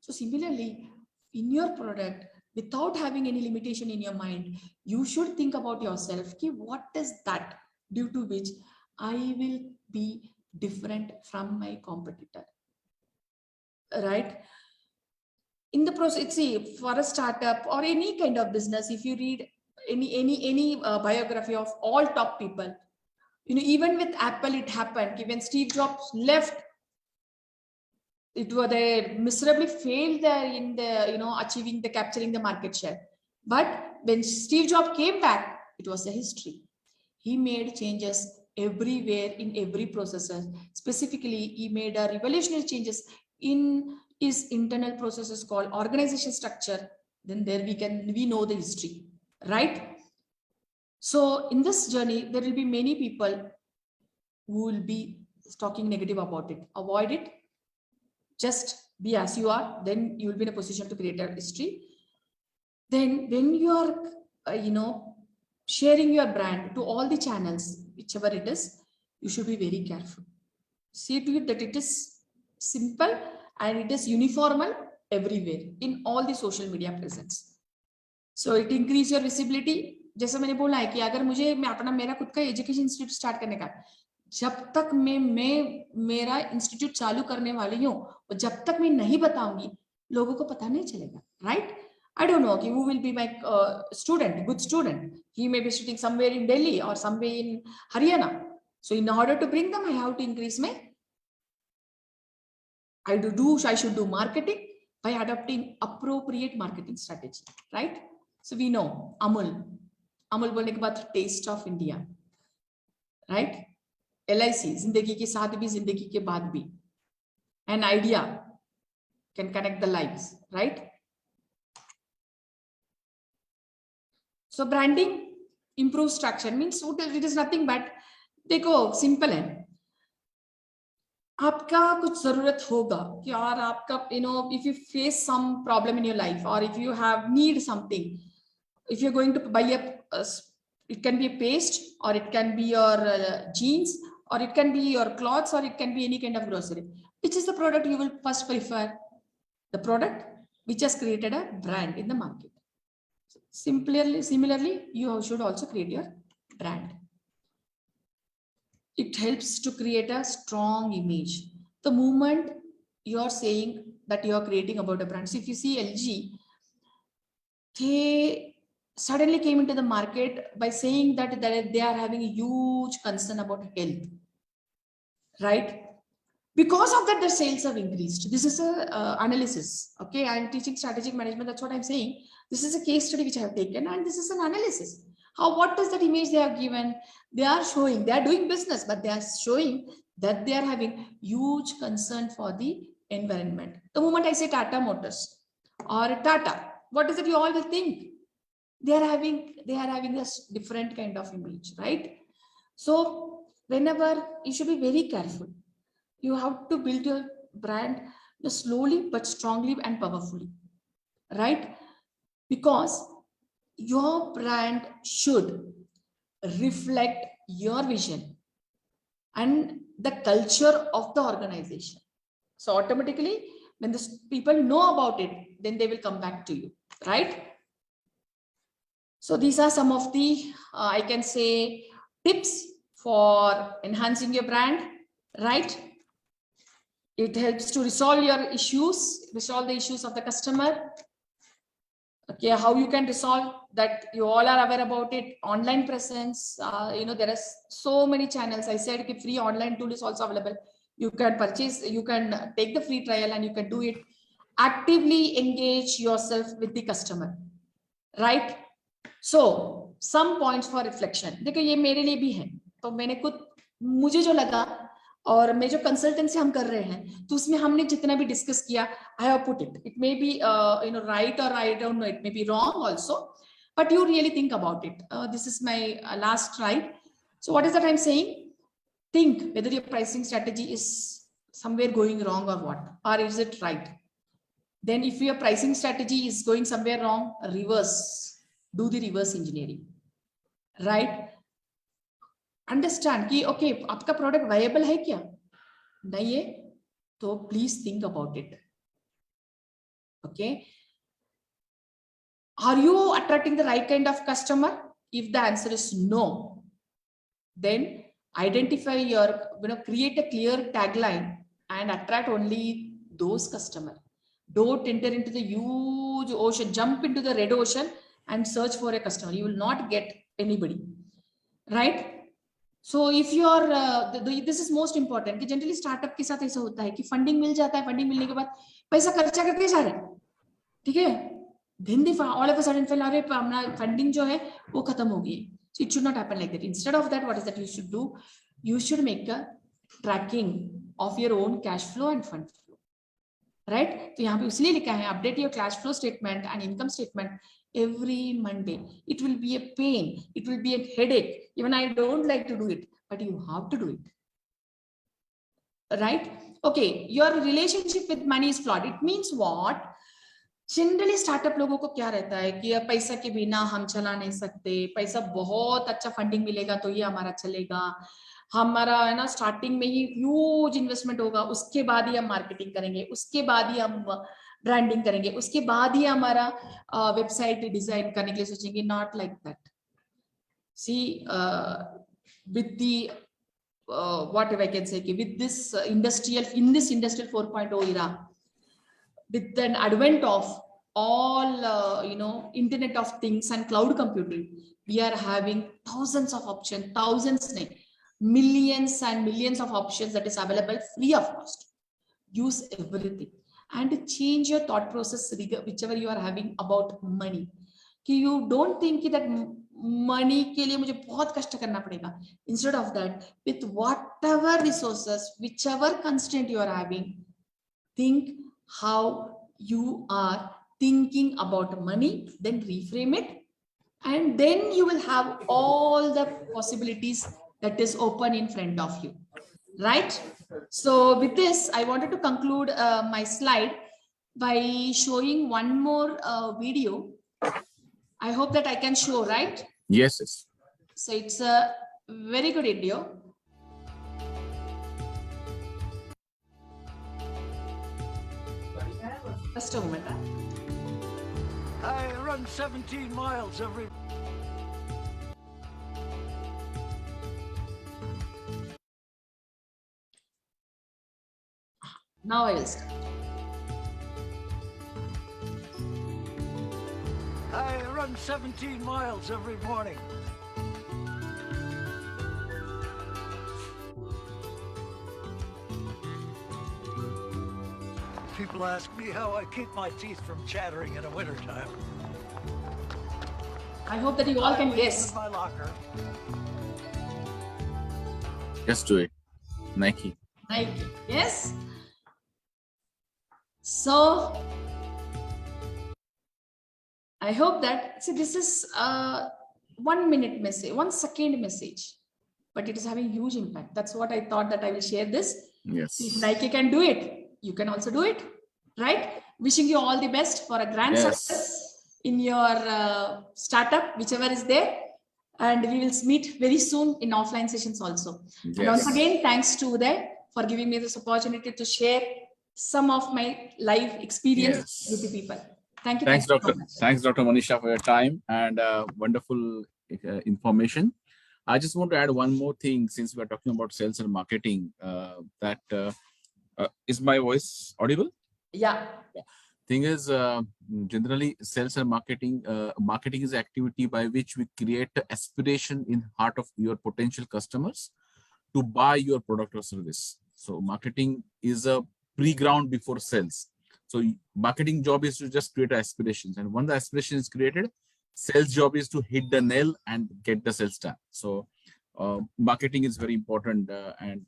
So similarly, in your product, without having any limitation in your mind, you should think about yourself. Okay, what is that due to which I will be different from my competitor, right? In the process, see, for a startup or any kind of business, if you read any biography of all top people, even with Apple, it happened. When Steve Jobs left, it was they miserably failed there in the achieving the capturing the market share. But when Steve Jobs came back, it was a history. He made changes everywhere in every processor. Specifically, he made a revolutionary changes in his internal processes called organization structure. Then there we know the history, right? So in this journey, there will be many people who will be talking negative about it. Avoid it. Just be as you are. Then you will be in a position to create a history. Then when you are, sharing your brand to all the channels, whichever it is, you should be very careful. See to it that it is simple and it is uniformal everywhere in all the social media presence. So it increase your visibility. जैसा मैंने बोला है कि अगर मैं मेरा खुद का एजुकेशन इंस्टीट्यूट स्टार्ट करने का, जब तक मैं मेरा इंस्टीट्यूट चालू करने वाली हूँ और जब तक मैं नहीं बताऊंगी, लोगों को पता नहीं चलेगा, right? I don't know who will be my student, good student. He may be sitting somewhere in Delhi or somewhere in Haryana. So in order to bring them, I have to increase I should do marketing by adopting appropriate marketing strategy, right? So we know Amul बोलने के बाद taste of India, right? LIC, जिंदगी के साथ भी जिंदगी के बाद भी. An idea can connect the lives, right? So branding improves traction, means it is nothing but, देखो simple है. आपका कुछ जरूरत होगा कि और आपका if you face some problem in your life or if you need something, if you're going to buy it can be a paste or it can be your jeans or it can be your clothes or it can be any kind of grocery. Which is the product you will first prefer? The product which has created a brand in the market. Similarly, you should also create your brand. It helps to create a strong image. The moment you're saying that you're creating about a brand. So if you see LG, they suddenly came into the market by saying that they are having a huge concern about health, right? Because of that, their sales have increased. This is a analysis. Okay, I'm teaching strategic management. That's what I'm saying. This is a case study which I have taken, and this is an analysis. What is that image they have given? They are showing, they are doing business, but they are showing that they are having huge concern for the environment. The moment I say Tata Motors or Tata, what is it you all will think? They are having a different kind of image, right? So whenever you should be very careful. You have to build your brand slowly but strongly and powerfully, right? Because your brand should reflect your vision and the culture of the organization. So automatically, when the people know about it, then they will come back to you, right? So these are some of the, I can say, tips for enhancing your brand, right? It helps to resolve your issues, resolve the issues of the customer. Okay, how you can resolve that, you all are aware about it. Online presence, there are so many channels. I said the free online tool is also available. You can purchase, you can take the free trial and you can do it. Actively engage yourself with the customer, right? So some points for reflection. देखो ये मेरे लिए भी है, तो मैंने मुझे जो लगा और मैं जो कंसल्टेंसी हम कर रहे हैं तो उसमें हमने जितना भी डिस्कस किया, I have put it may be right or I don't know, it may be wrong also, but you really think about it. This is my last slide. So what is that I'm saying? Think whether your pricing strategy is somewhere going wrong or what, or is it right. Then if your pricing strategy is going somewhere wrong, do the reverse engineering, right? Understand कि okay, आपका product viable है क्या? नहीं है, तो please think about it. Okay. Are you attracting the right kind of customer? If the answer is no, then identify your, create a clear tagline and attract only those customers. Don't enter into the huge ocean, jump into the red ocean and search for a customer. You will not get anybody, right? So if you are, this is most important कि generally startup के साथ ऐसा होता है कि funding मिल जाता है, funding मिलने के बाद पैसा खर्चा करके जा रहे हैं, ठीक है? Then they all of a sudden feel अरे अपना funding जो है वो खत्म हो गई. So it should not happen like that. Instead of that, what is that you should do? You should make a tracking of your own cash flow and fund flow, right? तो यहाँ पे इसलिए लिखा है update your cash flow statement and income statement every Monday. It will be a pain. It will be a headache. Even I don't like to do it, but you have to do it, right? Okay, your relationship with money is flawed. It means what? Generally startup लोगों को क्या रहता है कि पैसा के बिना हम चला नहीं सकते, पैसा बहुत अच्छा फंडिंग मिलेगा तो ये हमारा चलेगा, हमारा है ना स्टार्टिंग में ही ह्यूज इन्वेस्टमेंट होगा, उसके बाद ही हम मार्केटिंग करेंगे, उसके बाद ही हम ब्रांडिंग करेंगे, उसके बाद ही हमारा वेबसाइट डिजाइन करने के लिए सोचेंगे. Not like that. See with the whatever I can say, with this industrial 4.0 era, with the advent of all Internet of Things and cloud computing, we are having thousands of options, millions and millions of options that is available free of cost. Use everything and change your thought process whichever you are having about money. कि you don't think that money के लिए मुझे बहुत कष्ट करना पड़ेगा. Instead of that, with whatever resources, whichever constraint you are having, think how you are thinking about money, then reframe it, and then you will have all the possibilities that is open in front of you, right? So with this, I wanted to conclude my slide by showing one more video. I hope that I can show, right? Yes, yes. So it's a very good video. Just a moment. I run 17 miles every... Now I will start. I run 17 miles every morning. People ask me how I keep my teeth from chattering in the wintertime. I hope that you all can guess. My locker. Just do it. Nike. Nike. Yes. So I hope that, see, this is a 1 minute message, 1 second message, but it is having huge impact. That's what I thought that I will share this. Yes. If Nike can do it, you can also do it, right? Wishing you all the best for a grand success in your startup, whichever is there. And we will meet very soon in offline sessions also. And once again, thanks to Uday for giving me this opportunity to share some of my life experience with the people. Thank you. Thanks, Doctor. So much. Thanks, Dr. Manisha, for your time and wonderful information. I just want to add one more thing since we are talking about sales and marketing. Is my voice audible? Yeah. Thing is, generally, sales and marketing is activity by which we create aspiration in heart of your potential customers to buy your product or service. So marketing is a pre-ground before sales. So marketing job is to just create aspirations, and when the aspiration is created, sales job is to hit the nail and get the sales done. So marketing is very important, and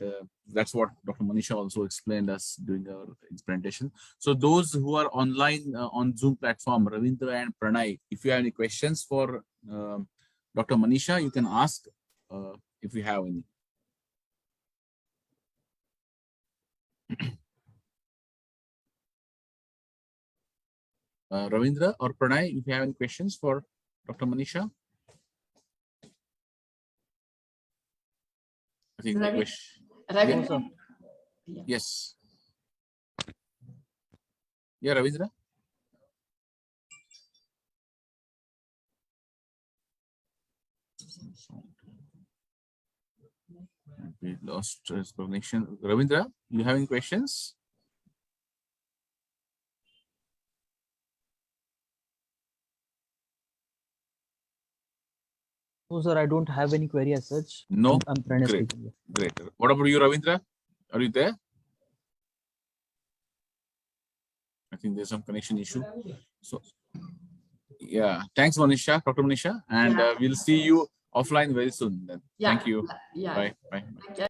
that's what Dr. Manisha also explained us during her presentation. So those who are online on Zoom platform, Ravindra and Pranay, if you have any questions for Dr. Manisha, you can ask if you have any. Ravindra or Pranay, if you have any questions for Dr. Manisha? I think the question. Ravindra. Yes. Yeah, Ravindra. We lost his connection. Ravindra, you have any questions? No, sir, I don't have any query as such. No? I'm Great. speaking. Great. What about you, Ravindra? Are you there? I think there's some connection issue. So, yeah. Thanks, Manisha, Dr. Manisha. And we'll see you offline very soon then. Yeah. Thank you. Yeah. Bye. Bye. Bye.